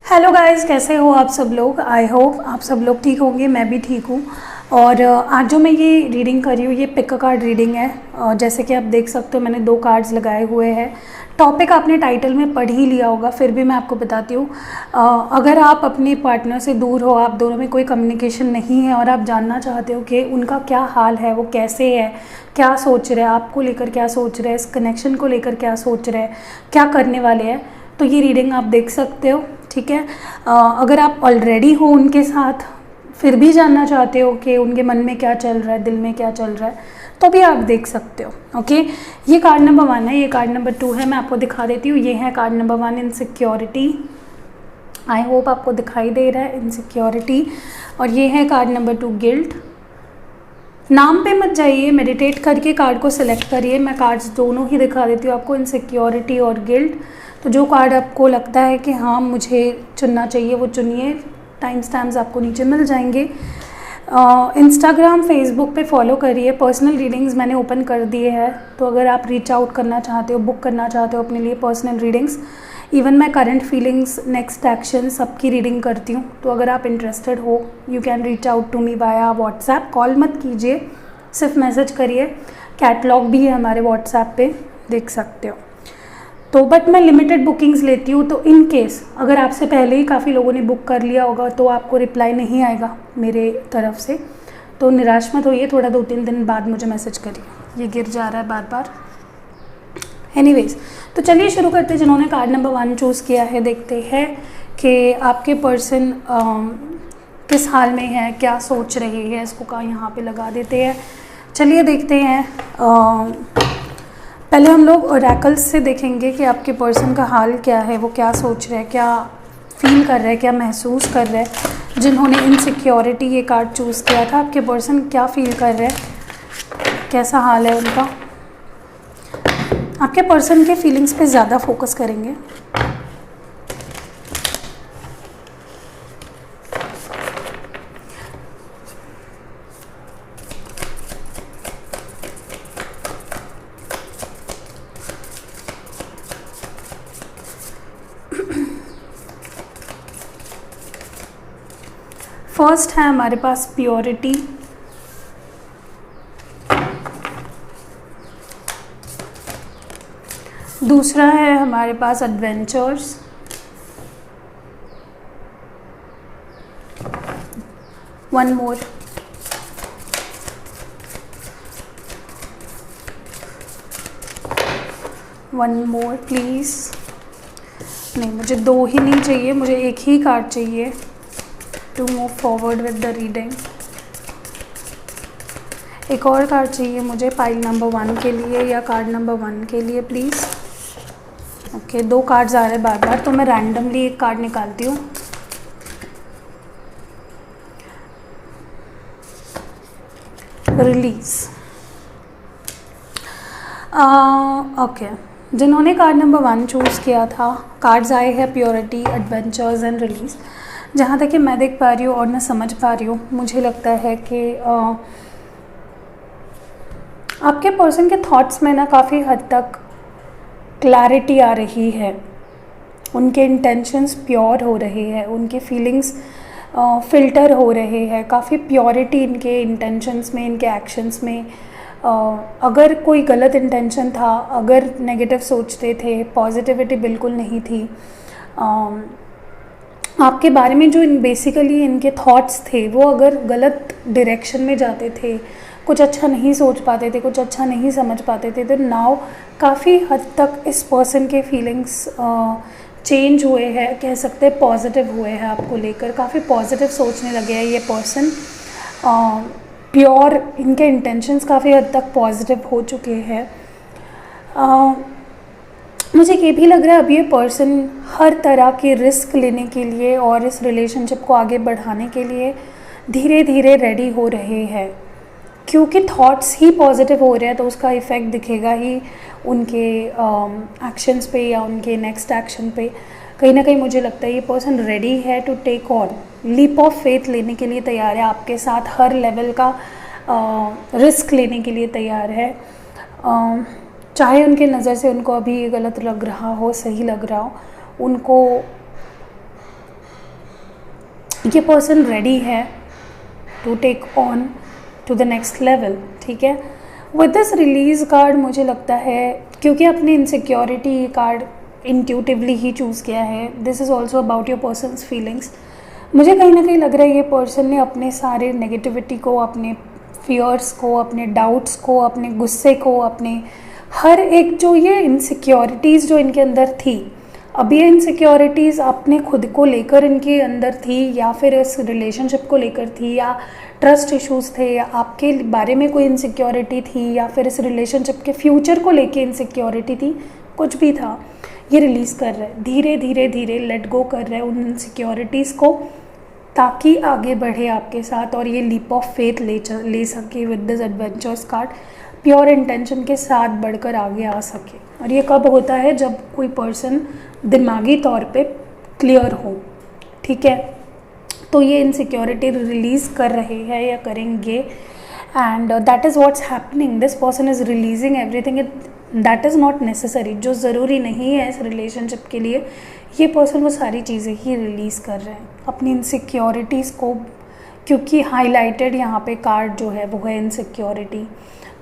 Hello guys, कैसे हो आप सब लोग। आई होप आप सब लोग ठीक होंगे, मैं भी ठीक हूँ। और आज जो मैं ये रीडिंग कर रही हूँ ये पिक अ कार्ड रीडिंग है। जैसे कि आप देख सकते हो मैंने 2 कार्ड्स लगाए हुए हैं। टॉपिक आपने टाइटल में पढ़ ही लिया होगा, फिर भी मैं आपको बताती हूँ। अगर आप अपने पार्टनर से दूर हो, आप दोनों में कोई कम्युनिकेशन नहीं है और आप जानना चाहते हो कि उनका क्या हाल है, वो कैसे है, क्या सोच रहे हैं, आपको लेकर क्या सोच रहे हैं, इस कनेक्शन को लेकर क्या सोच रहे हैं, क्या करने वाले हैं, तो ये रीडिंग आप देख सकते हो। ठीक है। अगर आप ऑलरेडी हो उनके साथ, फिर भी जानना चाहते हो कि उनके मन में क्या चल रहा है, दिल में क्या चल रहा है, तो भी आप देख सकते हो। ओके, ये कार्ड नंबर 1 है, ये कार्ड नंबर 2 है। मैं आपको दिखा देती हूँ। ये है card number 1, insecurity. I hope आपको दिखाई दे रहा है, इनसिक्योरिटी। और ये है कार्ड नंबर 2, गिल्ट। नाम पे मत जाइए, मेडिटेट करके कार्ड को सिलेक्ट करिए। मैं कार्ड्स दोनों ही दिखा देती हूँ आपको, इनसिक्योरिटी और गिल्ट। तो जो कार्ड आपको लगता है कि हाँ मुझे चुनना चाहिए वो चुनिए। टाइम स्टैम्प्स आपको नीचे मिल जाएंगे। इंस्टाग्राम फेसबुक पे फॉलो करिए। पर्सनल रीडिंग्स मैंने ओपन कर दिए हैं, तो अगर आप रीच आउट करना चाहते हो, बुक करना चाहते हो अपने लिए पर्सनल रीडिंग्स, इवन मैं करंट फीलिंग्स, नेक्स्ट एक्शन सबकी रीडिंग करती हूँ। तो अगर आप इंटरेस्टेड हो, you can reach out to me via WhatsApp. Call मत कीजिए, सिर्फ मैसेज करिए। कैटलॉग भी है हमारे व्हाट्सएप पे, देख सकते हो। तो बट मैं लिमिटेड बुकिंग्स लेती हूँ, तो इन केस अगर आपसे पहले ही काफ़ी लोगों ने बुक कर लिया होगा तो आपको रिप्लाई नहीं आएगा मेरे तरफ से, तो निराश मत होइए। थोड़ा 2-3 दिन बाद मुझे मैसेज करिए। ये गिर जा रहा है बार बार। एनीवेज, तो चलिए शुरू करते हैं। जिन्होंने कार्ड नंबर 1 चूज़ किया है, देखते हैं कि आपके पर्सन किस हाल में है, क्या सोच रहे हैं। इसको का यहाँ पे लगा देते हैं। चलिए देखते हैं। पहले हम लोग ओरेकल्स से देखेंगे कि आपके पर्सन का हाल क्या है, वो क्या सोच रहे हैं, क्या फील कर रहे हैं, क्या महसूस कर रहे हैं। जिन्होंने इनसिक्योरिटी ये कार्ड चूज़ किया था, आपके पर्सन क्या फील कर रहे हैं, कैसा हाल है उनका। आपके पर्सन के फीलिंग्स पे ज़्यादा फोकस करेंगे। फर्स्ट है हमारे पास प्योरिटी। दूसरा है हमारे पास adventures. One more. One more please. नहीं, मुझे 2 ही नहीं चाहिए, मुझे एक ही कार्ड चाहिए to move forward with the reading. एक और कार्ड चाहिए मुझे पाइल नंबर 1 के लिए या कार्ड नंबर 1 के लिए प्लीज़। ओके, 2 कार्ड्स आ रहे हैं बार बार, तो मैं रैंडमली एक कार्ड निकालती हूँ। रिलीज। ओके, जिन्होंने कार्ड नंबर 1 चूज़ किया था, कार्ड्स आए हैं प्योरिटी, एडवेंचर्स एंड रिलीज। जहाँ तक कि मैं देख पा रही हूँ और मैं समझ पा रही हूँ, मुझे लगता है कि आपके पर्सन के थॉट्स में ना काफ़ी हद तक क्लैरिटी आ रही है। उनके इंटेंशंस प्योर हो रहे हैं, उनके फीलिंग्स फ़िल्टर हो रहे हैं। काफ़ी प्योरिटी इनके इंटेंशंस में, इनके एक्शंस में। अगर कोई गलत इंटेंशन था, अगर नेगेटिव सोचते थे, पॉजिटिविटी बिल्कुल नहीं थी। आपके बारे में जो बेसिकली इनके थॉट्स थे वो अगर गलत डायरेक्शन में जाते थे, कुछ अच्छा नहीं सोच पाते थे, कुछ अच्छा नहीं समझ पाते थे, तो नाउ काफ़ी हद तक इस पर्सन के फीलिंग्स चेंज हुए हैं, कह सकते हैं पॉजिटिव हुए हैं। आपको लेकर काफ़ी पॉजिटिव सोचने लगे हैं ये पर्सन। प्योर इनके इंटेंशंस काफ़ी हद तक पॉजिटिव हो चुके हैं। मुझे ये भी लग रहा है अब ये पर्सन हर तरह के रिस्क लेने के लिए और इस रिलेशनशिप को आगे बढ़ाने के लिए धीरे धीरे रेडी हो रहे हैं। क्योंकि थॉट्स ही पॉजिटिव हो रहे हैं तो उसका इफ़ेक्ट दिखेगा ही उनके एक्शंस पे या उनके नेक्स्ट एक्शन पे। कहीं ना कहीं मुझे लगता है ये पर्सन रेडी है to take on, leap of faith लेने के लिए तैयार है। आपके साथ हर लेवल का रिस्क लेने के लिए तैयार है। चाहे उनके नज़र से उनको अभी गलत लग रहा हो, सही लग रहा हो, उनको ये पर्सन रेडी है to take on to the next level, ठीक है। विद दिस रिलीज कार्ड मुझे लगता है, क्योंकि अपनी इनसिक्योरिटी कार्ड इंट्यूटिवली ही चूज़ किया है, this is also about your persons feelings. मुझे कहीं ना कहीं लग रहा है ये पर्सन ने अपने सारे नेगेटिविटी को, अपने फियर्स को, अपने डाउट्स को, अपने गुस्से को, अपने हर एक जो ये इनसिक्योरिटीज़ जो इनके अंदर थी, अब ये इनसिक्योरिटीज़ अपने खुद को लेकर इनके अंदर थी, या फिर इस रिलेशनशिप को लेकर थी, या ट्रस्ट इश्यूज़ थे, या आपके बारे में कोई इनसिक्योरिटी थी, या फिर इस रिलेशनशिप के फ्यूचर को लेके इनसिक्योरिटी थी, कुछ भी था, ये रिलीज़ कर रहा है, धीरे धीरे धीरे लेट गो कर रहा है उन इनसिक्योरिटीज़ को, ताकि आगे बढ़े आपके साथ और ये लीप ऑफ फेथ ले सके with this adventures card, pure intention के साथ बढ़कर आगे आ सके। और ये कब होता है, जब कोई पर्सन दिमागी तौर पे क्लियर हो, ठीक है। तो ये इनसिक्योरिटी रिलीज़ कर रहे हैं या करेंगे, and that is what's happening, this person is releasing everything that is not necessary, जो ज़रूरी नहीं है इस रिलेशनशिप के लिए, ये पर्सन वो सारी चीज़ें ही रिलीज़ कर रहे हैं अपनी इनसिक्योरिटीज़ को, क्योंकि हाईलाइटेड यहाँ पे कार्ड जो है वो है इनसिक्योरिटी।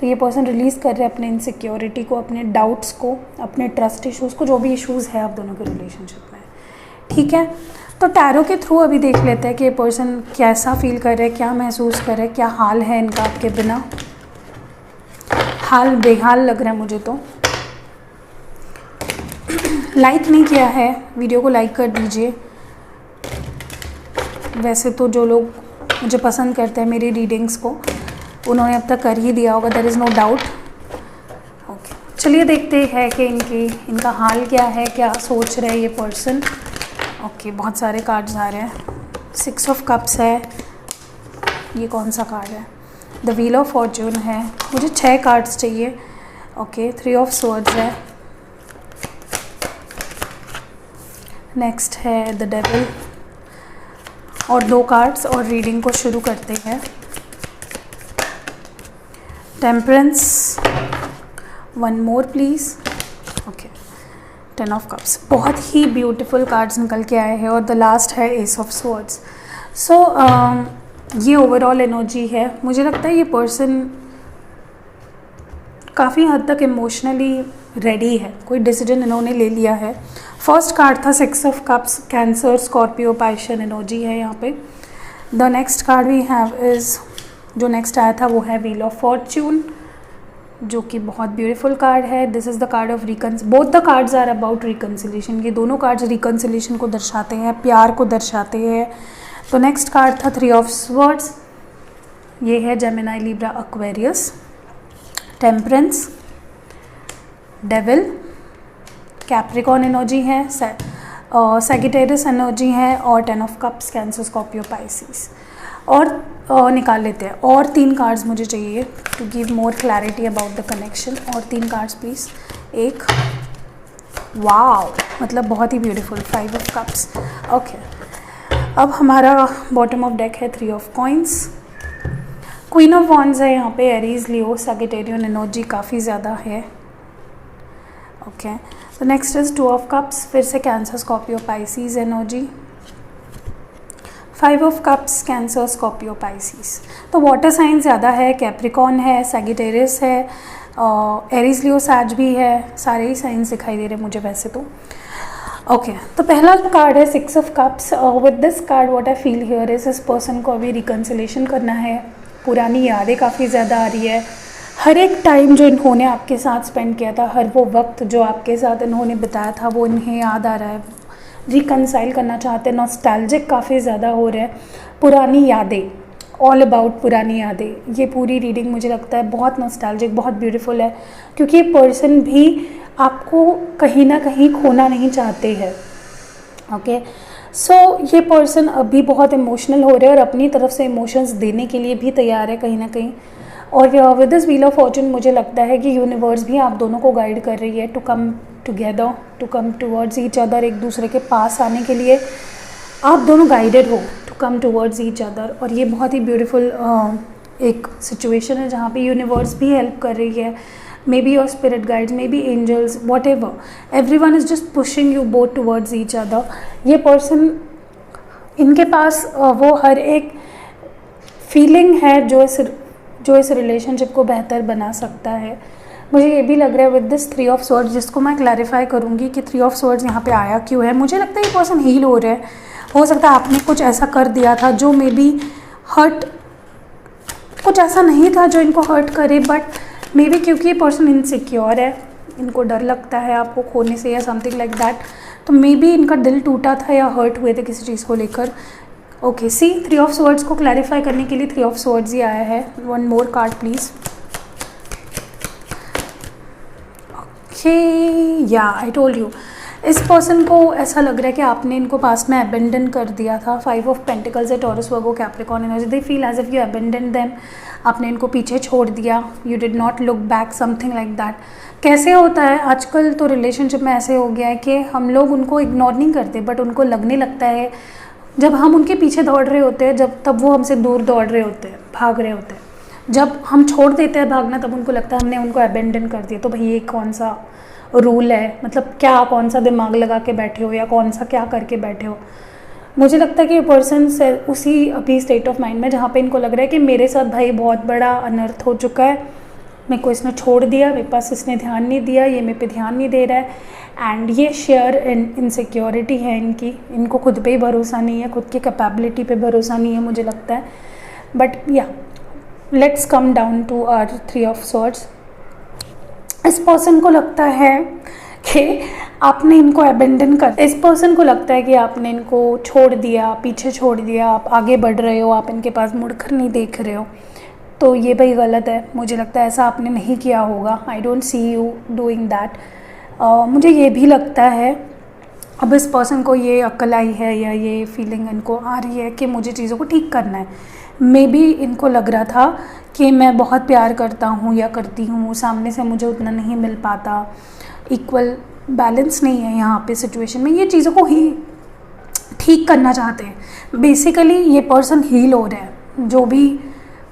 तो ये पर्सन रिलीज़ कर रहे हैं अपने इनसिक्योरिटी को, अपने डाउट्स को, अपने ट्रस्ट इश्यूज़ को, जो भी इश्यूज़ है आप दोनों के रिलेशनशिप में, ठीक है। तो टैरो के थ्रू अभी देख लेते हैं कि ये पर्सन कैसा फील कर रहे हैं, क्या महसूस कर रहे हैं, क्या हाल है इनका आपके बिना। हाल बेहाल लग रहा है मुझे तो। लाइक नहीं किया है वीडियो को लाइक कर दीजिए। वैसे तो जो लोग मुझे पसंद करते हैं मेरी रीडिंग्स को, उन्होंने अब तक कर ही दिया होगा, there is no doubt. Okay, चलिए देखते हैं कि इनका हाल क्या है, क्या सोच रहे हैं ये पर्सन। ओके, बहुत सारे कार्ड्स आ रहे हैं। 6 ऑफ कप्स है, ये कौन सा कार्ड है, द व्हील ऑफ फॉर्च्यून है, मुझे 6 कार्ड्स चाहिए। ओके, 3 ऑफ स्वॉर्ड्स है, नेक्स्ट है द डेविल, और 2 कार्ड्स और रीडिंग को शुरू करते हैं। Temperance, 1 more please. Okay, 10 of cups, बहुत ही ब्यूटीफुल कार्ड्स निकल के आए हैं, और द लास्ट है एस ऑफ स्वॉर्ड्स। सो ये ओवरऑल एनर्जी है। मुझे लगता है ये पर्सन काफ़ी हद तक इमोशनली रेडी है, कोई डिसीजन इन्होंने ले लिया है। फर्स्ट कार्ड था 6 of cups, Cancer, Scorpio, Piscean energy है यहाँ पे। The next card we have is, जो नेक्स्ट आया था वो है व्हील ऑफ फॉर्च्यून, जो कि बहुत ब्यूटीफुल कार्ड है। This is the card of both the cards are about reconciliation. ये दोनों कार्ड्स रिकन्सिलेशन को दर्शाते हैं, प्यार को दर्शाते हैं। तो नेक्स्ट कार्ड था 3 ऑफ स्वॉर्ड्स, ये है Gemini, Libra, Aquarius. Temperance, devil, Capricorn energy है, सैगिटेरियस एनर्जी है, और 10 of cups, Cancer, Scorpio, Pisces. और निकाल लेते हैं, और 3 कार्ड्स मुझे चाहिए to give more clarity about the connection. और 3 कार्ड्स प्लीज़। एक, वाव, मतलब बहुत ही ब्यूटीफुल, 5 ऑफ कप्स। ओके, अब हमारा बॉटम ऑफ डेक है 3 of coins, queen of wands है यहाँ पे, एरीज, लियो, सैगिटेरियन एनर्जी काफ़ी ज़्यादा है। ओके, तो नेक्स्ट इज 2 ऑफ कप्स, फिर से cancer, Scorpio, Pisces energy. 5 of cups, Cancer, Scorpio, Pisces. तो वाटर साइन ज़्यादा है, कैप्रिकॉर्न है, सैगिटेरियस है, एरीज, लियो, सैज भी है, सारे ही साइंस दिखाई दे रहे हैं मुझे वैसे तो। ओके, तो पहला जो कार्ड है 6 of cups, with this card what I feel here is इस पर्सन को अभी रिकन्सिलेशन करना है। पुरानी यादें काफ़ी ज़्यादा आ रही है, हर एक टाइम जो इन्होंने आपके साथ स्पेंड किया था, हर वो वक्त जो आपके साथ इन्होंने बिताया था, वो इन्हें याद आ रहा है, रिकन्साइल करना चाहते हैं, नॉस्टैल्जिक काफ़ी ज़्यादा हो रहा है, पुरानी यादें, ऑल अबाउट पुरानी यादें। ये पूरी रीडिंग मुझे लगता है बहुत नॉस्टैल्जिक, बहुत ब्यूटीफुल है, क्योंकि ये पर्सन भी आपको कहीं ना कहीं खोना नहीं चाहते हैं। ओके, सो ये पर्सन अभी बहुत इमोशनल हो रहे हैं, और अपनी तरफ से इमोशंस देने के लिए भी तैयार है कहीं ना कहीं। और with this wheel of Fortune मुझे लगता है कि यूनिवर्स भी आप दोनों को गाइड कर रही है to come together, to come towards each other, एक दूसरे के पास आने के लिए आप दोनों गाइडेड हो to come towards each other. और ये बहुत ही ब्यूटीफुल एक सिचुएशन है जहाँ पे यूनिवर्स भी हेल्प कर रही है, maybe your spirit guides, maybe angels, whatever, everyone is just pushing you both towards each other. ये पर्सन इनके पास वो हर एक फीलिंग है जो इस रिलेशनशिप को बेहतर बना सकता है। मुझे ये भी लग रहा है विद दिस 3 ऑफ स्वॉर्ड्स, जिसको मैं क्लैरिफाई करूँगी कि 3 ऑफ स्वॉर्ड्स यहाँ पे आया क्यों है। मुझे लगता है ये पर्सन हील हो रहा है। हो सकता है आपने कुछ ऐसा कर दिया था जो मे बी हर्ट, कुछ ऐसा नहीं था जो इनको हर्ट करे, बट मे बी क्योंकि ये पर्सन इनसिक्योर है, इनको डर लगता है आपको खोने से या समथिंग लाइक दैट, तो मे बी इनका दिल टूटा था या हर्ट हुए थे किसी चीज़ को लेकर। ओके, सी 3 ऑफ स्वॉर्ड्स को क्लैरिफाई करने के लिए 3 ऑफ स्वॉर्ड्स ही आया है। One more card please. Okay, या आई टोल्ड यू, इस पर्सन को ऐसा लग रहा है कि आपने इनको पास्ट में अबेंडन कर दिया था। 5 ऑफ पेंटिकल्स है, Taurus Virgo Capricorn energy. They feel as if you abandon them, आपने इनको पीछे छोड़ दिया, you did not look back, something like that. कैसे होता है आजकल तो रिलेशनशिप में ऐसे हो गया है कि हम लोग उनको इग्नोर नहीं करते, बट उनको लगने लगता है जब हम उनके पीछे दौड़ रहे होते हैं, तब वो हमसे दूर दौड़ रहे होते हैं, भाग रहे होते हैं। जब हम छोड़ देते हैं भागना, तब उनको लगता है हमने उनको अबेंडन कर दिया। तो भाई ये कौन सा रूल है, मतलब क्या कौन सा दिमाग लगा के बैठे हो या कौन सा क्या करके बैठे हो। मुझे लगता है कि ये पर्सन से उसी अभी स्टेट ऑफ माइंड में जहाँ पे इनको लग रहा है कि मेरे साथ भाई बहुत बड़ा अनर्थ हो चुका है, मेरे को इसने छोड़ दिया, मेरे पास इसने ध्यान नहीं दिया, ये मेरे पे ध्यान नहीं दे रहा है, एंड ये शेयर इनसिक्योरिटी है इनकी, इनको खुद पे ही भरोसा नहीं है, खुद की कैपेबिलिटी पे भरोसा नहीं है मुझे लगता है। But yeah let's come down to our 3 of swords. इस पर्सन को लगता है कि आपने इनको अबेंडन कर, इस पर्सन को लगता है कि आपने इनको छोड़ दिया, पीछे छोड़ दिया, आप आगे बढ़ रहे हो, आप इनके पास मुड़कर नहीं देख रहे हो, तो ये भाई गलत है। मुझे लगता है ऐसा आपने नहीं किया होगा। I don't see you doing that. मुझे ये भी लगता है अब इस पर्सन को ये अक्ल आई है या ये फीलिंग इनको आ रही है कि मुझे चीज़ों को ठीक करना है। मे बी इनको लग रहा था कि मैं बहुत प्यार करता हूँ या करती हूँ, सामने से मुझे उतना नहीं मिल पाता, इक्वल बैलेंस नहीं है यहाँ पे सिचुएशन में, ये चीज़ों को ही ठीक करना चाहते हैं। बेसिकली ये पर्सन हील हो रहा है, जो भी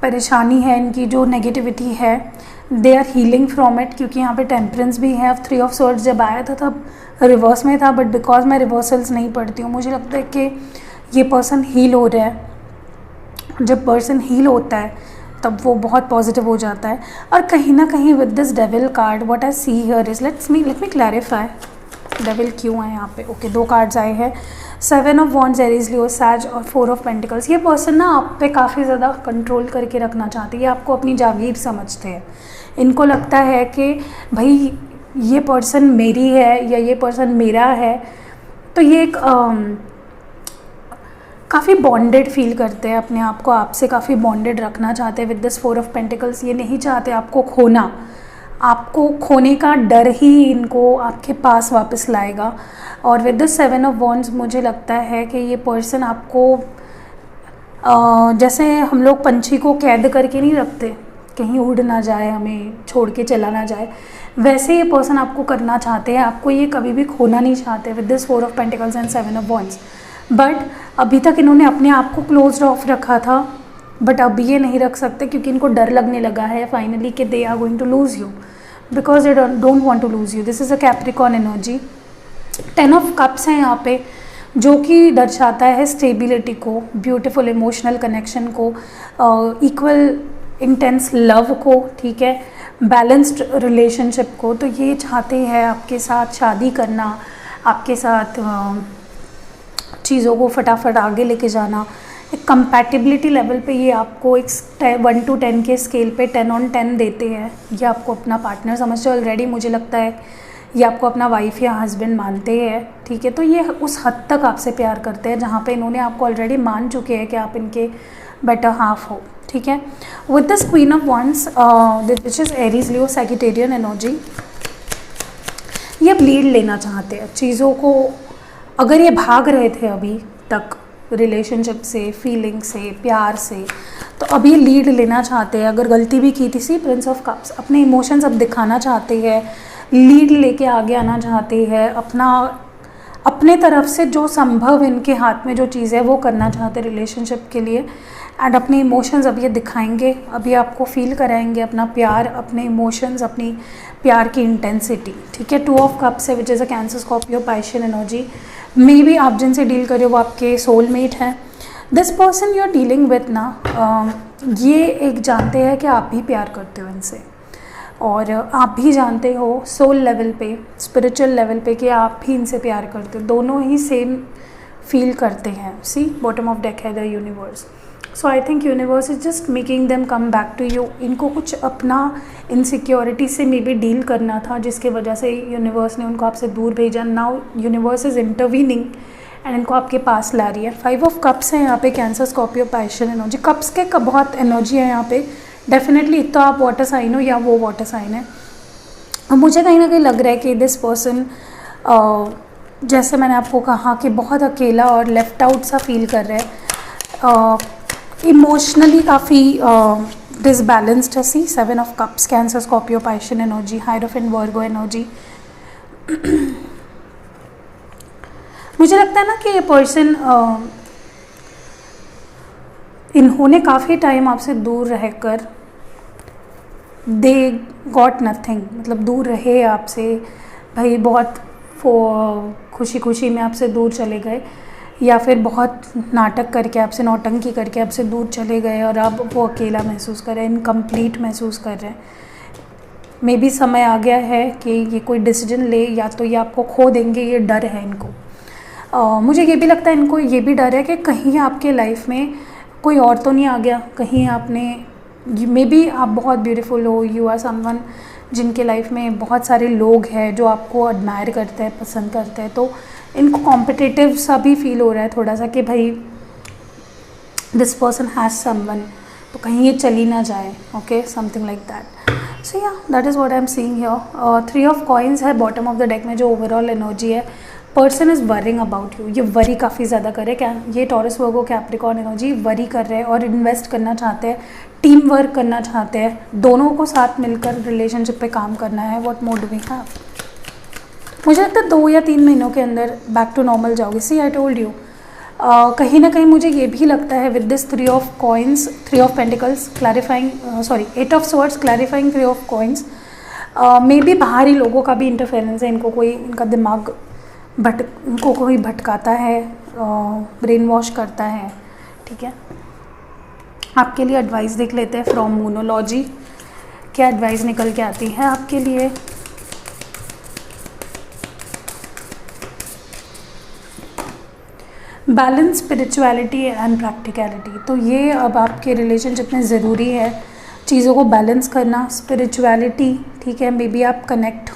परेशानी है इनकी, जो नेगेटिविटी है, they are healing from it. क्योंकि यहाँ पे टेम्परेंस भी है। अब 3 ऑफ स्वॉर्ड्स जब आया था तब रिवर्स में था, बट बिकॉज मैं रिवर्सल्स नहीं पढ़ती हूँ, मुझे लगता है कि ये पर्सन हील हो रहा है। जब पर्सन हील होता है तब वो बहुत पॉजिटिव हो जाता है। और कहीं ना कहीं with this devil card what I see here is, let me clarify devil क्यों है यहाँ पे। ओके, 2 कार्ड्स आए हैं, 7 ऑफ वॉन्ड्स, एरीज, लियो, सैज और 4 ऑफ पेंटिकल्स। ये पर्सन ना आप पे काफ़ी ज़्यादा कंट्रोल करके रखना चाहती है, आपको अपनी जागीर समझते हैं। इनको लगता है कि भाई ये पर्सन मेरी है या ये पर्सन मेरा है, तो ये एक काफ़ी बॉन्डेड फील करते हैं अपने आप को, आपसे काफ़ी बॉन्डेड रखना चाहते हैं विद दिस 4 ऑफ पेंटिकल्स। ये नहीं चाहते आपको खोना, आपको खोने का डर ही इनको आपके पास वापस लाएगा। और विद द 7 ऑफ वॉन्ड्स मुझे लगता है कि ये पर्सन आपको जैसे हम लोग पंछी को कैद करके नहीं रखते, कहीं उड़ ना जाए, हमें छोड़ के चला ना जाए, वैसे ये पर्सन आपको करना चाहते हैं। आपको ये कभी भी खोना नहीं चाहते with this 4 of pentacles and 7 of wands. But अभी तक इन्होंने अपने आप को क्लोज्ड ऑफ रखा था, बट अभी ये नहीं रख सकते क्योंकि इनको डर लगने लगा है फाइनली कि they are going to lose you, because they don't want to lose you. This is a Capricorn energy. 10 of cups हैं यहाँ पे, जो कि दर्शाता है स्टेबिलिटी को, ब्यूटीफुल इमोशनल कनेक्शन को, इक्वल इंटेंस लव को, ठीक है, बैलेंस्ड रिलेशनशिप को। तो ये चाहते हैं आपके साथ शादी करना, आपके साथ चीज़ों को फटाफट आगे लेके जाना। एक कंपैटिबिलिटी लेवल पे ये आपको एक 1 to 10 के स्केल पे 10 on 10 देते हैं। ये आपको अपना पार्टनर समझते हैं ऑलरेडी, मुझे लगता है ये आपको अपना वाइफ या हस्बैंड मानते हैं, ठीक है। तो ये उस हद तक आपसे प्यार करते हैं जहाँ पे इन्होंने आपको ऑलरेडी मान चुके हैं कि आप इनके बेटर हाफ हो, ठीक है। With this queen of wands which is Aries, Leo, Sagittarian energy, ये अब लीड लेना चाहते हैं चीज़ों को। अगर ये भाग रहे थे अभी तक रिलेशनशिप से, फीलिंग से, प्यार से, तो अब ये लीड लेना चाहते हैं। अगर गलती भी की थी, सी प्रिंस ऑफ कप्स, अपने इमोशंस अब दिखाना चाहते हैं, लीड लेके आगे आना चाहते हैं, अपने तरफ से जो संभव इनके हाथ में जो चीज़ है वो करना चाहते हैं रिलेशनशिप के लिए। एंड अपने इमोशंस अब ये दिखाएंगे, अभी आपको फील कराएंगे अपना प्यार, अपने इमोशंस, अपनी प्यार की इंटेंसिटी, ठीक है। 2 ऑफ कप्स है which is a Cancer, Scorpio, Piscean energy. May be आप जिनसे डील कर रहे हो वो आपके सोलमेट हैं। This person you are dealing with ना, ये एक जानते हैं कि आप भी प्यार करते हो इनसे, और आप भी जानते हो सोल लेवल पे, स्पिरिचुअल लेवल पे कि आप भी इनसे प्यार करते हो। दोनों ही सेम फील करते हैं। सी बॉटम ऑफ डेक है the universe. So I think universe is just making them come back to you. इनको कुछ अपना इनसिक्योरिटी से मे बी डील करना था, जिसके वजह से यूनिवर्स ने उनको आपसे दूर भेजा। Now universe is intervening and इनको आपके पास ला रही है। 5 ऑफ कप्स है यहाँ पे, cancer, Scorpio, passion energy. Cups के बहुत एनर्जी है यहाँ पे। डेफिनेटली तो आप वाटर साइन हो या वो वाटर साइन है। और मुझे कहीं ना कहीं लग रहा है कि दिस पर्सन, जैसे मैंने आपको कहा कि बहुत अकेला और लेफ्ट आउट सा फील कर रहा है, इमोशनली काफ़ी डिसबैलेंस्ड है। सी 7 of cups, Cancer, Scorpio, passion energy, hierophant, Virgo energy. मुझे लगता है ना कि ये पर्सन, इन्होंने काफ़ी टाइम आपसे दूर रहकर दे गॉट नथिंग, मतलब दूर रहे आपसे भाई, बहुत खुशी खुशी में आपसे दूर चले गए, या फिर बहुत नाटक करके आपसे, नौटंकी करके आपसे दूर चले गए और आप वो अकेला महसूस कर रहे हैं, इनकम्प्लीट महसूस कर रहे हैं। मे बी समय आ गया है कि ये कोई डिसीजन ले, या तो ये आपको खो देंगे, ये डर है इनको। मुझे ये भी लगता है इनको ये भी डर है कि कहीं आपके लाइफ में कोई और तो नहीं आ गया, कहीं आपने, मे बी आप बहुत ब्यूटीफुल हो, यू आर समवन जिनके लाइफ में बहुत सारे लोग हैं जो आपको एडमायर करते हैं, पसंद करते हैं, तो इनको कॉम्पिटिटिव सा भी फील हो रहा है थोड़ा सा कि भाई दिस पर्सन हैज़ समवन, तो कहीं ये चली ना जाए। Okay, something like that. So yeah that is what I am seeing here. 3 of coins है बॉटम ऑफ द डेक में, जो ओवरऑल एनर्जी है। Person is worrying about you, ये वरी काफ़ी ज़्यादा कर रहे हैं। क्या ये Taurus, Virgo, Capricorn energy worry कर रहे हैं और इन्वेस्ट करना चाहते हैं, टीम वर्क करना चाहते हैं, दोनों को साथ मिलकर रिलेशनशिप पे काम करना है। What more do we have? मुझे लगता है 2 या 3 महीनों के अंदर बैक टू नॉर्मल जाओगे। सी आई टोल्ड यू, कहीं ना कहीं मुझे ये भी लगता है with this 3 of coins, 3 of pentacles clarifying, 8 of swords clarifying 3 of coins. May be बाहरी लोगों का भी इंटरफेरेंस है, इनको कोई, इनका दिमाग इनको कोई भटकाता है, ब्रेन वॉश करता है। ठीक है, आपके लिए एडवाइस देख लेते हैं फ्रॉम मूनोलॉजी। क्या एडवाइस निकल के आती है आपके लिए? Balance spirituality and practicality. तो ये अब आपके रिलेशनशिप में ज़रूरी है चीज़ों को बैलेंस करना। स्पिरिचुअलिटी, ठीक है, मे बी आप कनेक्ट,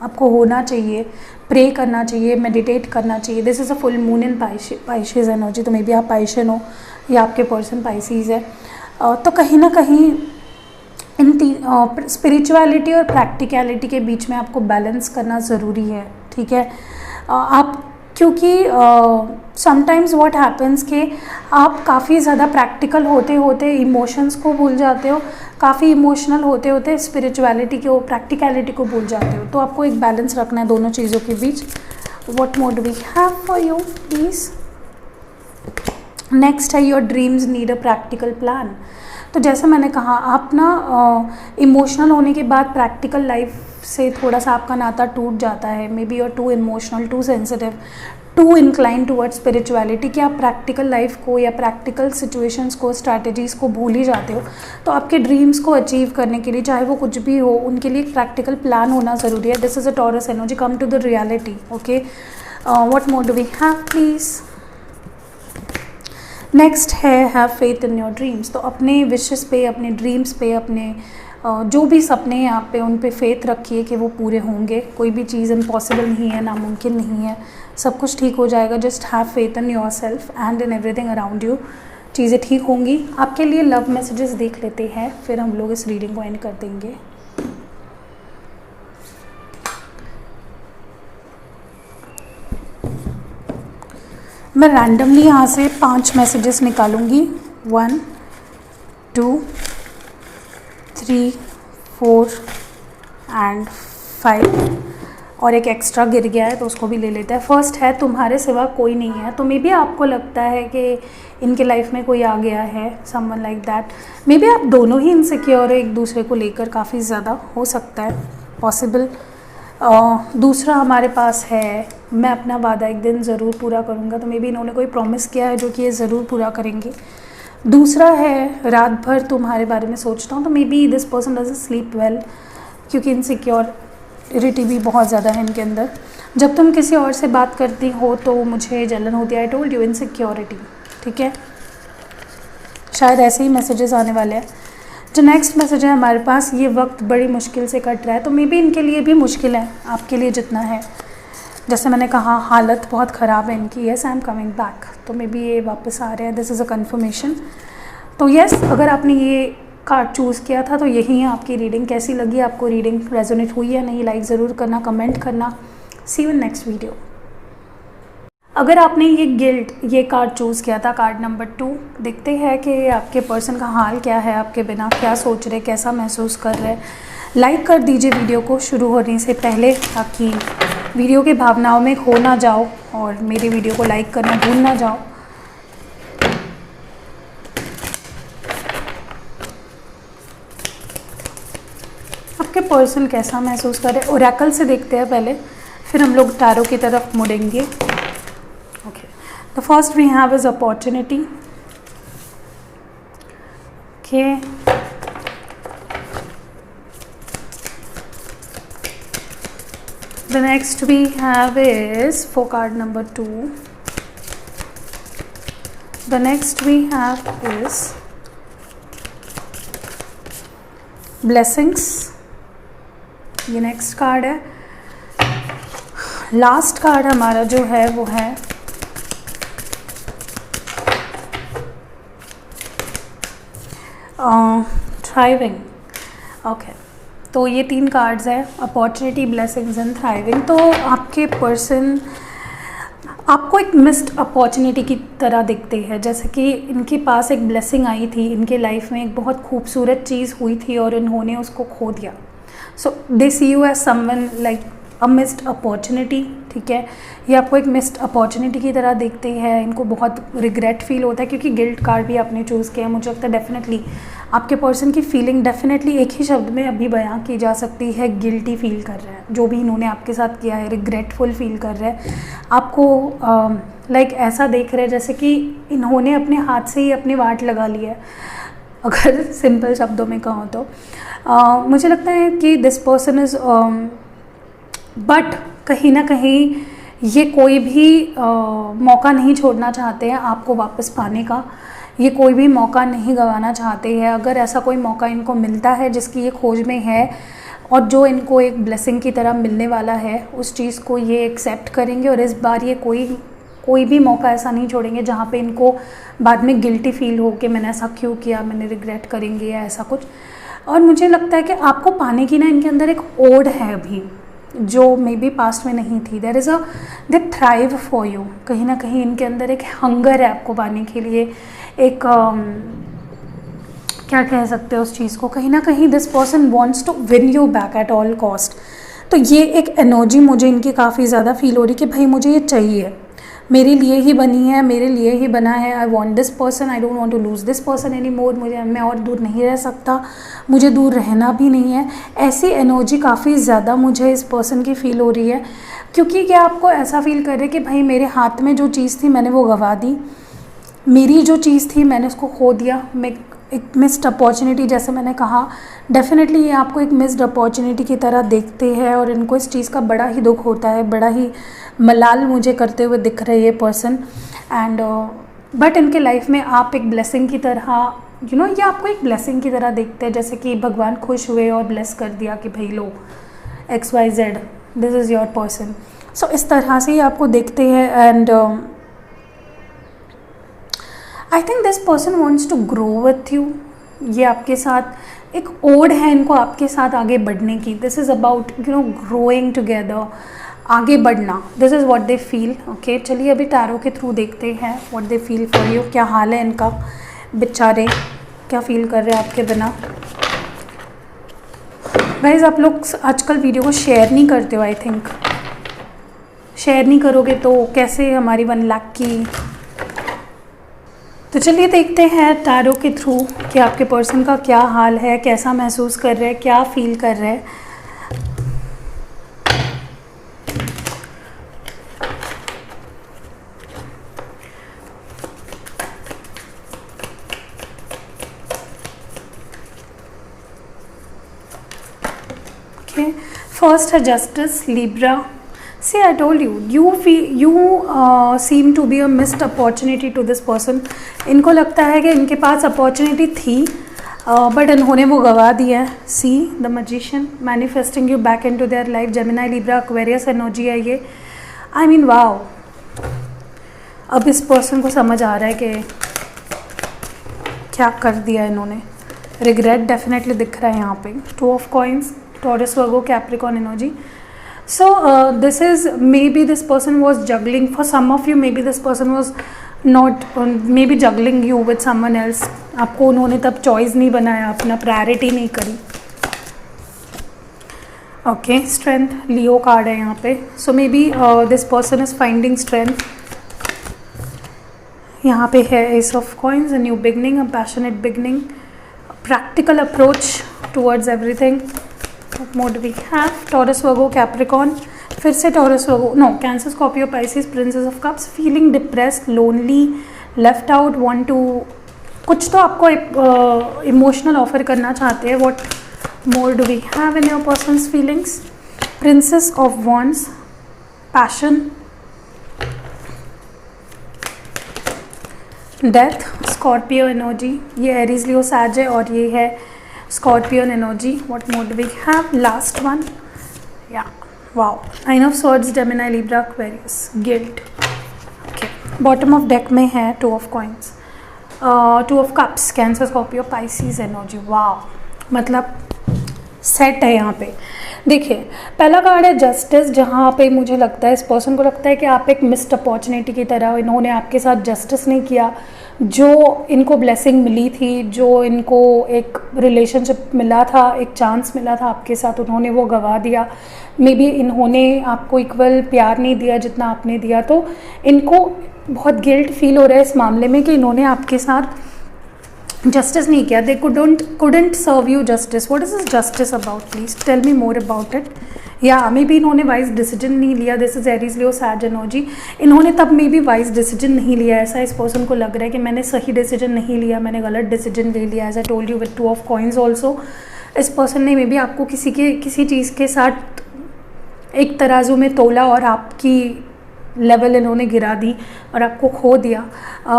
आपको होना चाहिए, प्रे करना चाहिए, मेडिटेट करना चाहिए। This is a full moon in Pisces energy, तो मे बी आप पाइशन हो या आपके पर्सन पाइसीज़ है। तो कहीं ना कहीं इन स्पिरिचुअलिटी और प्रैक्टिकलिटी के बीच में आपको बैलेंस करना ज़रूरी है। ठीक है, आप, क्योंकि समटाइम्स व्हाट हैपन्स कि आप काफ़ी ज़्यादा प्रैक्टिकल होते होते इमोशंस को भूल जाते हो, काफ़ी इमोशनल होते होते स्पिरिचुअलिटी को, प्रैक्टिकलिटी को भूल जाते हो। तो आपको एक बैलेंस रखना है दोनों चीज़ों के बीच। What more do we have for you please? Next है your dreams need a practical plan. तो जैसे मैंने कहा, आप ना इमोशनल होने के बाद प्रैक्टिकल लाइफ से थोड़ा सा आपका नाता टूट जाता है। Maybe you're too emotional, too sensitive, too incline towards spirituality, कि आप प्रैक्टिकल लाइफ को या प्रैक्टिकल सिचुएशंस को, स्ट्रैटेजीज़ को भूल ही जाते हो। तो आपके ड्रीम्स को अचीव करने के लिए, चाहे वो कुछ भी हो, उनके लिए एक प्रैक्टिकल प्लान होना ज़रूरी है। This is a Taurus energy, come to the reality. Okay, what more do we have please? Next है have faith in your dreams. तो अपने विशेस पे, अपने ड्रीम्स पे, अपने जो भी सपने हैं आप पे, उन पे फेथ रखिए कि वो पूरे होंगे। कोई भी चीज़ इम्पॉसिबल नहीं है, नामुमकिन नहीं है, सब कुछ ठीक हो जाएगा। Just have faith in your self and in everything around you. चीज़ें ठीक होंगी। आपके लिए लव मैसेजेस देख लेते हैं, फिर हम लोग इस रीडिंग को एंड कर देंगे। मैं रैंडमली यहाँ से 5 मैसेजेस निकालूंगी। 1 2 3 4 एंड 5, और एक एक्स्ट्रा गिर गया है तो उसको भी ले लेते हैं। फर्स्ट है तुम्हारे सिवा कोई नहीं है। तो मे बी आपको लगता है कि इनके लाइफ में कोई आ गया है, someone like that. May be आप दोनों ही इनसिक्योर है एक दूसरे को लेकर, काफ़ी ज़्यादा हो सकता है, पॉसिबल। दूसरा हमारे पास है मैं अपना वादा एक दिन ज़रूर पूरा करूँगा। तो मे बी इन्होंने कोई प्रॉमिस किया है जो कि ये ज़रूर पूरा करेंगे। दूसरा है, रात भर तुम्हारे बारे में सोचता हूँ। तो मे be this person doesn't sleep well, क्योंकि इनसिक्योरिटी भी बहुत ज़्यादा है इनके अंदर। जब तुम किसी और से बात करती हो तो मुझे जलन होती है। आई टोल्ड यू, इनसिक्योरिटी, ठीक है। शायद ऐसे ही मैसेजेस आने वाले हैं। जो नेक्स्ट मैसेज है हमारे पास, ये वक्त बड़ी मुश्किल से कट रहा है। तो मे बी इनके लिए भी मुश्किल है, आपके लिए जितना है। जैसे मैंने कहा, हालत बहुत ख़राब है इनकी। Yes, I am coming back. तो मे बी ये वापस आ रहे हैं। This is a conformation. तो येस, अगर आपने ये कार्ड चूज़ किया था तो यही है आपकी रीडिंग। कैसी लगी आपको रीडिंग? रेजोनेट हुई या नहीं? लाइक ज़रूर करना, कमेंट करना। सी यू इन नेक्स्ट वीडियो। अगर आपने ये कार्ड चूज़ किया था, कार्ड नंबर 2, देखते हैं कि आपके पर्सन का हाल क्या है, आपके बिना क्या सोच रहे, कैसा महसूस कर रहे हैं। लाइक कर दीजिए वीडियो को शुरू होने से पहले, ताकि वीडियो की भावनाओं में खो ना जाओ और मेरी वीडियो को लाइक करना भूल ना जाओ। आपके पर्सन कैसा महसूस कर रहे हैं, ओरेकल से देखते हैं पहले, फिर हम लोग टैरो की तरफ मुड़ेंगे। Okay, the first we have is opportunity. Okay, the next we have is for card number 2. The next we have is blessings. ये नेक्स्ट कार्ड है। लास्ट कार्ड हमारा जो है वो है थ्राइविंग। ओके, तो ये 3 कार्ड्स हैं, अपॉर्चुनिटी, ब्लेसिंग्स एंड थ्राइविंग। तो आपके पर्सन आपको एक मिस्ड अपॉर्चुनिटी की तरह दिखते हैं। जैसे कि इनके पास एक ब्लेसिंग आई थी, इनके लाइफ में एक बहुत खूबसूरत चीज़ हुई थी और इन्होंने उसको खो दिया। So they see you as someone like a missed opportunity, ठीक है। ये आपको एक मिस्ड अपॉर्चुनिटी की तरह देखते हैं। इनको बहुत रिग्रेट फील होता है, क्योंकि गिल्ट कार्ड भी आपने चूज़ किया है। मुझे लगता है डेफिनेटली आपके पर्सन की फीलिंग डेफिनेटली एक ही शब्द में अभी बयां की जा सकती है, गिल्टी फील कर रहे हैं। जो भी इन्होंने आपके साथ किया है, रिग्रेटफुल फील कर रहे हैं। आपको लाइक ऐसा देख रहे हैं जैसे कि इन्होंने अपने हाथ से ही अपनी वाट लगा ली है, अगर सिंपल शब्दों में कहूँ तो। मुझे लगता है कि दिस पर्सन इज़ बट कहीं ना कहीं ये कोई भी मौका नहीं छोड़ना चाहते हैं आपको वापस पाने का। ये कोई भी मौका नहीं गंवाना चाहते हैं। अगर ऐसा कोई मौका इनको मिलता है जिसकी ये खोज में है और जो इनको एक ब्लेसिंग की तरह मिलने वाला है, उस चीज़ को ये एक्सेप्ट करेंगे। और इस बार ये कोई भी मौका ऐसा नहीं छोड़ेंगे जहाँ पे इनको बाद में गिल्टी फील हो कि मैंने ऐसा क्यों किया, मैंने रिग्रेट करेंगे या ऐसा कुछ। और मुझे लगता है कि आपको पाने की ना इनके अंदर एक ओढ़ है अभी, जो मे बी पास्ट में नहीं थी। दे थ्राइव फॉर यू। कहीं ना कहीं इनके अंदर एक हंगर है आपको पाने के लिए, एक क्या कह सकते हैं उस चीज़ को। कहीं ना कहीं this person wants to win you back at all cost. तो ये एक एनर्जी मुझे इनकी काफ़ी ज़्यादा फील हो रही कि भाई मुझे ये चाहिए, मेरे लिए ही बनी है, मेरे लिए ही बना है। I want this person, I don't want to lose this person anymore. मैं और दूर नहीं रह सकता, मुझे दूर रहना भी नहीं है। ऐसी एनर्जी काफ़ी ज़्यादा मुझे इस पर्सन की फ़ील हो रही है, क्योंकि क्या आपको ऐसा फील कर रहे कि भाई मेरे हाथ में जो चीज़ थी मैंने वो गंवा दी, मेरी जो चीज़ थी मैंने उसको खो दिया। मैं एक मिस्ड अपॉर्चुनिटी, जैसे मैंने कहा, डेफिनेटली ये आपको एक मिस्ड अपॉर्चुनिटी की तरह देखते हैं और इनको इस चीज़ का बड़ा ही दुख होता है, बड़ा ही मलाल मुझे करते हुए दिख रहे ये पर्सन। एंड बट इनके लाइफ में आप एक ब्लेसिंग की तरह ये आपको एक ब्लेसिंग की तरह देखते हैं, जैसे कि भगवान खुश हुए और ब्लेस कर दिया कि भाई लो XYZ, this is your person. सो इस तरह से ही आपको देखते हैं। And I think this person wants to grow with you. ये आपके साथ एक ओढ़ है इनको आपके साथ आगे बढ़ने की। This is about growing together, आगे बढ़ना। This is what they feel. Okay, चलिए अभी टैरो के थ्रू देखते हैं what they feel for you. क्या हाल है इनका, बेचारे क्या फील कर रहे हैं आपके बिना। गाइस, आप लोग आजकल वीडियो को शेयर नहीं करते हो। आई थिंक शेयर नहीं करोगे तो कैसे हमारी 1 लाख की। तो चलिए देखते हैं टैरो के थ्रू कि आपके पर्सन का क्या हाल है, कैसा महसूस कर रहे हैं, क्या फील कर रहे हैं। ओके, फर्स्ट है justice, Libra. See, I told you, you seem to be a missed opportunity to this person. इनको लगता है कि इनके पास अपॉर्चुनिटी थी बट इन्होंने वो गवा दिया है। See the magician manifesting you back into their life. Gemini, Libra, Aquarius energy है ये। आई मीन वाओ, अब इस पर्सन को समझ आ रहा है कि क्या कर दिया इन्होंने। रिग्रेट डेफिनेटली दिख रहा है यहाँ पे। To of coins, taurus, Virgo, Capricorn energy. So this is, maybe this person was juggling, for some of you maybe this person was not maybe juggling you with someone else. आपको उन्होंने तब choice नहीं बनाया, अपना priority नहीं करी। Okay, strength, लियो card है यहाँ पे। So may be this person is finding strength. यहाँ पे है ace of coins, a new beginning, a passionate beginning, practical approach towards everything. What more do we have? Taurus, Virgo, Capricorn, फिर से Taurus, Virgo, no, Cancer, Scorpio, Pisces, Princess of Cups, feeling depressed, lonely, left out, want to, कुछ तो आपको एक emotional offer करना चाहते हैं। What more do we have in your person's feelings? Princess of Wands, passion, death, Scorpio energy, ये Aries, Leo, सैज है और ये है Scorpion energy. What more do we have? Last one. Yeah. Wow. Nine of Swords, Gemini, Libra, Aquarius. Guilt. Okay. Bottom of deck में है Two of Coins. Two of Cups, Cancer, Scorpio, Pisces energy. Wow. मतलब set है यहाँ पे। देखिए, पहला card है justice, जहाँ पे मुझे लगता है इस पर्सन को लगता है कि आप एक मिस्ड अपॉर्चुनिटी की तरह, इन्होंने आपके साथ जस्टिस नहीं किया। जो इनको ब्लेसिंग मिली थी, जो इनको एक रिलेशनशिप मिला था, एक चांस मिला था आपके साथ, उन्होंने वो गवा दिया। मे बी इन्होंने आपको इक्वल प्यार नहीं दिया जितना आपने दिया, तो इनको बहुत गिल्ट फील हो रहा है इस मामले में कि इन्होंने आपके साथ जस्टिस नहीं किया। दे couldn't serve you justice. What is this justice about? Please tell me more about it. या मे बी इन्होंने वाइज डिसीजन नहीं लिया। This is Aries, Leo, sage energy. इन्होंने तब मे बी वाइज डिसीजन नहीं लिया, ऐसा इस पर्सन को लग रहा है कि मैंने सही डिसीजन नहीं लिया, मैंने गलत डिसीजन ले लिया। As I told you with two of coins also, इस पर्सन ने मे बी आपको किसी चीज़ के साथ एक तराजू में तोला और आपकी लेवल इन्होंने गिरा दी और आपको खो दिया।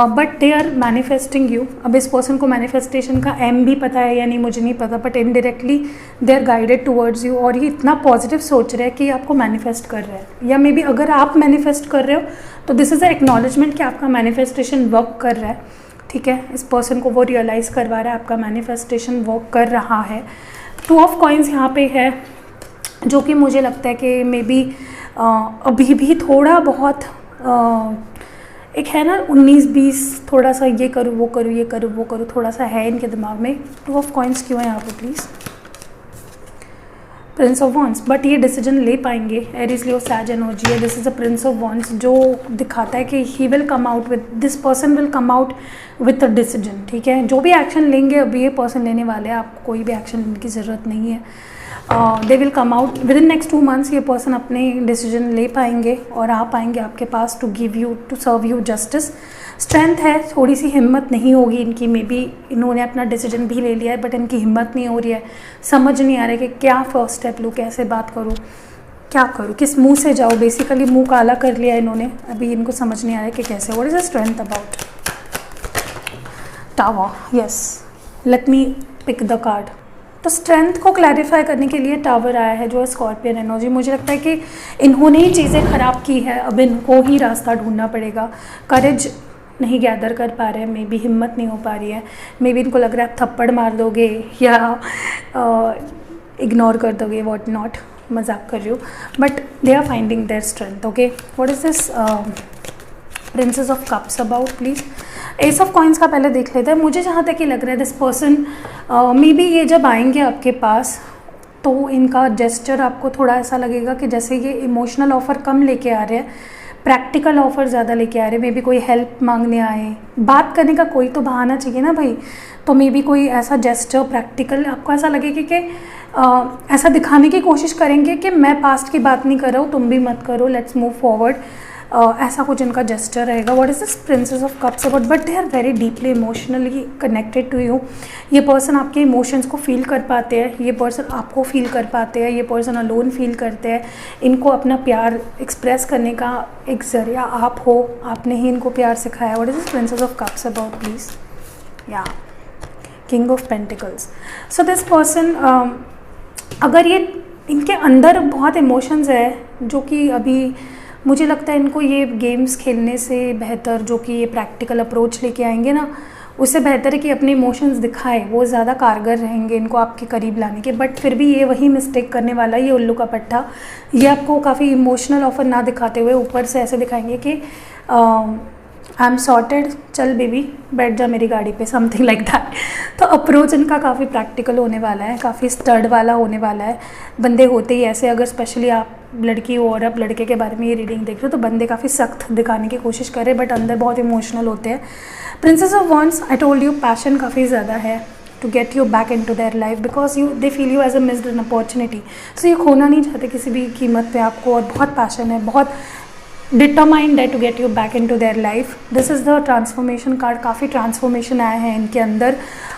But they are manifesting you. अब इस पर्सन को मैनिफेस्टेशन का एम भी पता है या नहीं मुझे नहीं पता, but indirectly they are guided towards you, और ये इतना पॉजिटिव सोच रहे हैं कि आपको मैनिफेस्ट कर रहे हैं। या मे बी अगर आप मैनिफेस्ट कर रहे हो तो दिस इज़ अ एक्नॉलेजमेंट कि आपका मैनिफेस्टेशन वर्क कर रहा है। ठीक है, इस पर्सन को वो रियलाइज़ करवा रहा है आपका मैनिफेस्टेशन वर्क कर रहा है। टू ऑफ कॉइन्स यहाँ पे है, जो कि मुझे लगता है कि मे बी अभी भी थोड़ा बहुत एक है ना 19-20, थोड़ा सा ये करूँ वो करूँ, ये करूँ वो करूँ, थोड़ा सा है इनके दिमाग में। टू ऑफ कॉइन्स क्यों है यहाँ पे please? Prince of wands, but ये डिसीजन ले पाएंगे। एरीज, लियो, सैज एनर्जी है। This is a prince of wands, जो दिखाता है कि he will come out with, this person will come out with a decision. ठीक है, जो भी एक्शन लेंगे अभी ये पर्सन लेने वाले हैं, आपको कोई भी एक्शन लेने की ज़रूरत नहीं है। They will come out within next 2 months। ये पर्सन अपने डिसीजन ले पाएंगे और आ पाएंगे आपके पास to give you, to serve you justice. Strength है, थोड़ी सी हिम्मत नहीं होगी इनकी। मे बी इन्होंने अपना डिसीजन भी ले लिया है बट इनकी हिम्मत नहीं हो रही है, समझ नहीं आ रहा है कि क्या फर्स्ट स्टेप लूँ, कैसे बात करूँ, क्या करूँ, किस मुंह से जाऊँ। बेसिकली मुंह काला कर लिया इन्होंने, अभी इनको समझ नहीं आ रहा है कि कैसे। What is the strength about? Tower, yes, let me pick the card. तो स्ट्रेंथ को क्लैरिफाई करने के लिए टावर आया है, जो है स्कॉर्पियन एनर्जी। मुझे लगता है कि इन्होंने ही चीज़ें ख़राब की है, अब इनको ही रास्ता ढूंढना पड़ेगा। करेज नहीं गैदर कर पा रहे हैं, मे बी हिम्मत नहीं हो पा रही है। मे बी इनको लग रहा है आप थप्पड़ मार दोगे या इग्नोर कर दोगे, वॉट नॉट, मजाक कर रही हूँ, but they are finding their strength. Okay, what is this princess of cups about please? Ace of coins का पहले देख लेते हैं। मुझे जहाँ तक ये लग रहा है दिस पर्सन मे बी ये जब आएंगे आपके पास तो इनका जेस्चर आपको थोड़ा ऐसा लगेगा कि जैसे ये इमोशनल ऑफ़र कम लेके आ रहे हैं, प्रैक्टिकल ऑफ़र ज़्यादा लेके आ रहे हैं। मे बी कोई हेल्प मांगने आए, बात करने का कोई तो बहाना चाहिए ना भाई, तो मे बी कोई ऐसा जेस्चर प्रैक्टिकल आपको ऐसा लगेगा कि ऐसा दिखाने की कोशिश करेंगे कि मैं पास्ट की बात नहीं कर रहा हूँ, तुम भी मत करो, लेट्स मूव फॉरवर्ड। ऐसा कुछ इनका जेस्चर रहेगा। What is this princess of cups about, but they are very deeply emotionally connected to you. ये पर्सन आपके इमोशंस को फील कर पाते हैं, ये पर्सन आपको फील कर पाते हैं, ये पर्सन अलोन फील करते हैं। इनको अपना प्यार एक्सप्रेस करने का एक ज़रिया आप हो, आपने ही इनको प्यार सिखाया। What is this princess of cups about please? या king of pentacles. So this person, अगर ये इनके अंदर बहुत इमोशंस है जो कि अभी मुझे लगता है इनको ये गेम्स खेलने से बेहतर, जो कि ये प्रैक्टिकल अप्रोच लेके आएंगे ना, उससे बेहतर है कि अपने इमोशंस दिखाएं, वो ज़्यादा कारगर रहेंगे इनको आपके करीब लाने के। बट फिर भी ये वही मिस्टेक करने वाला है, ये उल्लू का पट्टा। ये आपको काफ़ी इमोशनल ऑफर ना दिखाते हुए ऊपर से ऐसे दिखाएंगे कि आई एम सॉर्टेड, चल बेबी बैठ जा मेरी गाड़ी पे, समथिंग लाइक दैट। तो अप्रोच इनका काफ़ी प्रैक्टिकल होने वाला है, काफ़ी स्टर्ड वाला होने वाला है। बंदे होते ही ऐसे, अगर स्पेशली आप लड़की हो और आप लड़के के बारे में ये रीडिंग देख रहे हो तो बंदे काफ़ी सख्त दिखाने की कोशिश कर रहे हैं, बट अंदर बहुत इमोशनल होते हैं। Princess of wands, I told you, passion काफ़ी ज़्यादा है to get you back into their life, because you they feel you as a missed an opportunity. So ये खोना नहीं चाहते किसी भी कीमत पे आपको, और बहुत पैशन है, बहुत डिटरमाइंड है to get you back into their life. This is the transformation card. काफ़ी ट्रांसफॉर्मेशन आए हैं इनके अंदर,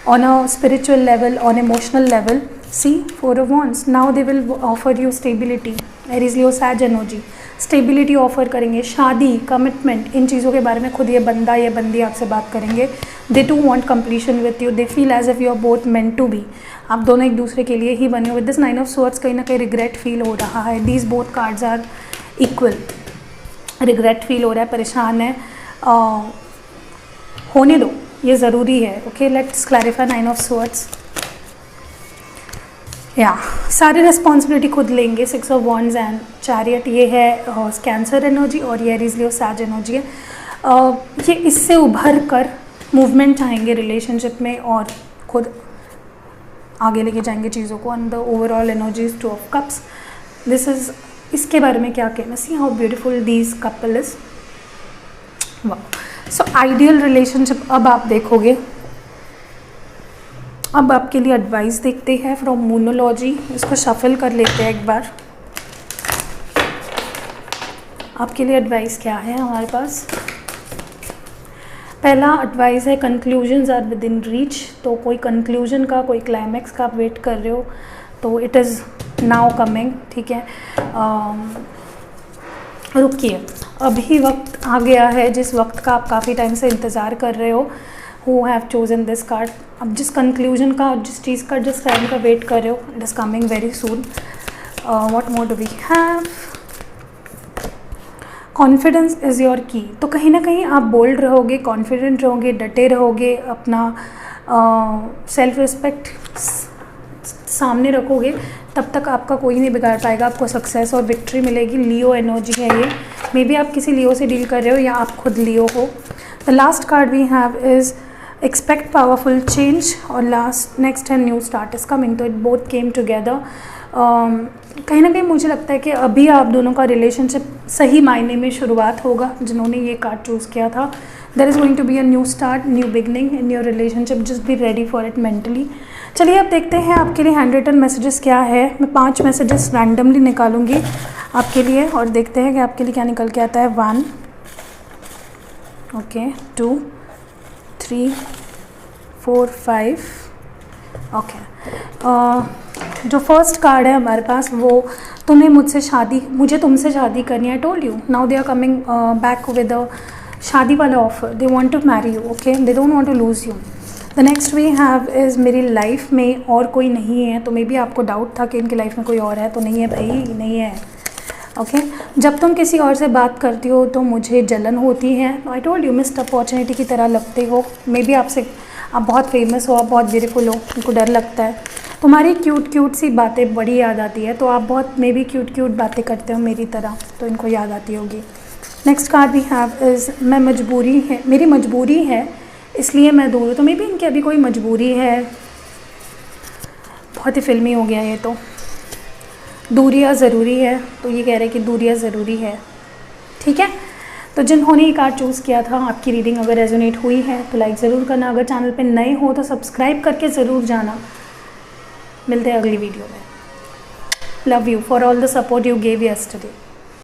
on a spiritual level, on emotional level. See 4 of wands, now they will offer you stability. Aries Leo sage energy, stability offer करेंगे, शादी, commitment, इन चीज़ों के बारे में खुद ये बंदा या बंदी आपसे बात करेंगे। They too want completion with you, they feel as if you are both meant to be. आप दोनों एक दूसरे के लिए ही बने हो। विद दिस 9 ऑफ स्वॉर्ड्स, कहीं ना कहीं रिग्रेट फील हो रहा है। These both cards are equal. Regret feel हो रहा है, परेशान है, होने दो, ये ज़रूरी है। Okay, let's clarify 9 of swords. या सारी रिस्पॉन्सिबिलिटी खुद लेंगे। 6 ऑफ वॉन्ड्स एंड चैरियट, ये है कैंसर एनर्जी और ये एरीज लियो सैज एनर्जी है। ये इससे उभर कर मूवमेंट आएंगे रिलेशनशिप में और खुद आगे लेके जाएंगे चीज़ों को। And the overall energies 2 of cups, this is, इसके बारे में क्या कहना, see how beautiful these couple is. वाह। सो आइडियल रिलेशनशिप अब आप देखोगे। अब आपके लिए एडवाइस देखते हैं फ्रॉम मूनोलॉजी। इसको शफल कर लेते हैं एक बार। आपके लिए एडवाइस क्या है हमारे पास? पहला एडवाइस है conclusions are within reach. तो कोई कंक्लूजन का, कोई क्लाइमैक्स का आप वेट कर रहे हो तो इट इज़ नाउ कमिंग। ठीक है, रुकिए, अभी वक्त आ गया है जिस वक्त का आप काफ़ी टाइम से इंतज़ार कर रहे हो। Who have chosen this card, अब जिस कंक्लूजन का, जिस चीज़ का, जिस टाइम का वेट कर रहे हो, it is coming very soon. What more do we have? Confidence is your key. तो कहीं ना कहीं आप बोल्ड रहोगे, कॉन्फिडेंट रहोगे, डटे रहोगे, अपना सेल्फ रिस्पेक्ट सामने रखोगे, तब तक आपका कोई नहीं बिगाड़ पाएगा। आपको सक्सेस और विक्ट्री मिलेगी। लियो एनर्जी है ये, मे बी आप किसी लियो से डील कर रहे हो या आप खुद लियो हो। The last card we have is expect powerful change और लास्ट नेक्स्ट है न्यू स्टार्ट इज कमिंग। तो इट बोथ केम टुगेदर। कहीं ना कहीं मुझे लगता है कि अभी आप दोनों का रिलेशनशिप सही मायने में शुरुआत होगा। जिन्होंने ये कार्ड चूज़ किया था, there is going to be a new start, new beginning in your relationship. Just be ready for it mentally. चलिए अब देखते हैं आपके लिए हैंड रिटन मैसेजेस क्या है। मैं 5 मैसेजेस रैंडमली निकालूंगी आपके लिए और देखते हैं कि आपके लिए क्या निकल के आता है। 1, ओके, 2, 3, 4, 5, ओके। जो फर्स्ट कार्ड है हमारे पास वो, तुम्हें मुझे तुमसे शादी करनी है। Told you, now they are coming back with a शादी वाला offer. They want to marry you, okay, they don't want to lose you. The next we have is मेरी लाइफ में और कोई नहीं है। तो मे बी आपको डाउट था कि इनकी लाइफ में कोई और है, तो नहीं है भाई, नहीं है। ओके, जब तुम किसी और से बात करती हो तो मुझे जलन होती है। आई टोल्ड यू, मिस्ड अपॉर्चुनिटी की तरह लगते हो। मे बी आप बहुत फेमस हो, आप बहुत ब्यूटीफुल हो, उनको डर लगता है। तुम्हारी क्यूट सी बातें बड़ी याद आती है। तो आप बहुत मे बी क्यूट बातें करते हो मेरी तरह, तो इनको याद आती होगी। Next card we have is मेरी मजबूरी है इसलिए मैं दूर हूँ। तो मे बी इनकी अभी कोई मजबूरी है। बहुत ही फिल्मी हो गया ये तो। दूरियाँ ज़रूरी है, तो ये कह रहे हैं कि दूरियाँ ज़रूरी है। ठीक है, तो जिन्होंने ये कार्ड चूज़ किया था, आपकी रीडिंग अगर रेजोनेट हुई है तो लाइक ज़रूर करना। अगर चैनल पे नए हो तो सब्सक्राइब करके ज़रूर जाना। मिलते हैं अगली वीडियो में। Love you for all the support you gave yesterday.